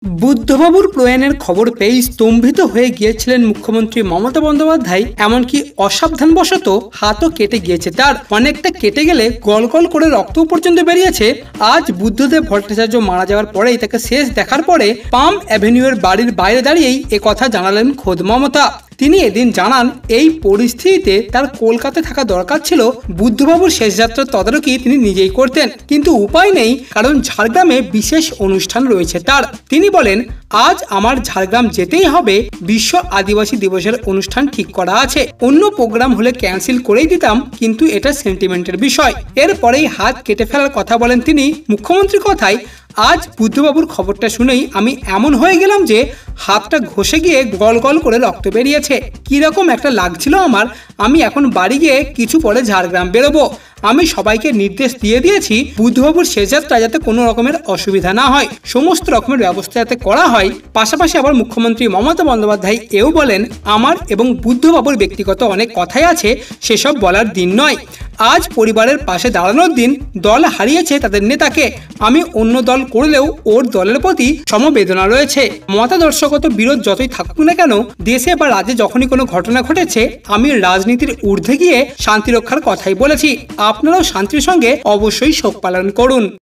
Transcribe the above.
বুদ্ধবাবুর প্রয়াণের খবর পেয়ে স্তম্ভিত হয়ে গিয়েছিলেন মুখ্যমন্ত্রী মমতা বন্দ্যোপাধ্যায়। এমনকি অসাবধানবশত হাতও কেটে গিয়েছে তার, অনেকটা কেটে গেলে গল গল করে রক্ত পর্যন্ত বেরিয়েছে। আজ বুদ্ধদেব ভট্টাচার্য মারা যাওয়ার পরেই, তাকে শেষ দেখার পরে পাম অ্যাভিনিউয়ের বাড়ির বাইরে দাঁড়িয়েই একথা জানালেন খোদ মমতা। তিনি এদিন জানান, এই পরিস্থিতিতে তার কলকাতায় থাকা দরকার ছিল। বুদ্ধবাবুর শেষ যাত্রার তদারকি তিনি নিজেই করতেন, কিন্তু উপায় নেই, কারণ ঝাড়গ্রামে বিশেষ অনুষ্ঠান রয়েছে তার। তিনি বলেন, আজ আমার ঝাড়গ্রাম যেতেই হবে, বিশ্ব আদিবাসী দিবসের অনুষ্ঠান ঠিক করা আছে। অন্য প্রোগ্রাম হলে ক্যান্সেল করেই দিতাম, কিন্তু এটা সেন্টিমেন্টের বিষয়। এরপরেই হাত কেটে ফেলার কথা বলেন তিনি। মুখ্যমন্ত্রী কথায়, আজ বুদ্ধবাবুর খবরটা শুনেই আমি এমন হয়ে গেলাম যে হাতটা ঘষে গিয়ে গল গল করে রক্ত বেরিয়েছে। কিরকম একটা লাগছিল আমার। আমি এখন বাড়ি গিয়ে কিছু পরে ঝাড়গ্রাম বেরোবো। আমি সবাইকে নির্দেশ দিয়ে দিয়েছি, বুদ্ধবাবুর শেষ যাত্রা যাতে কোনো রকমের অসুবিধা না হয়, সমস্ত রকমের ব্যবস্থা যাতে করা হয়। পাশাপাশি আবার মুখ্যমন্ত্রী মমতা বন্দ্যোপাধ্যায় এও বলেন, আমার এবং বুদ্ধবাবুর ব্যক্তিগত অনেক কথাই আছে, সেসব বলার দিন নয়। আজ পরিবারের পাশে দাঁড়ানোর দিন। দল হারিয়েছে তাদের নেতাকে। আমি অন্য দল করলেও ওর দলের প্রতি সমবেদনা রয়েছে। মতাদর্শগত বিরোধ যতই থাকুক না কেন, দেশে বা রাজ্যে যখনই কোনো ঘটনা ঘটেছে, আমি রাজনীতির ঊর্ধ্বে গিয়ে শান্তি রক্ষার কথাই বলেছি। আপনারাও শান্তির সঙ্গে অবশ্যই শোক পালন করুন।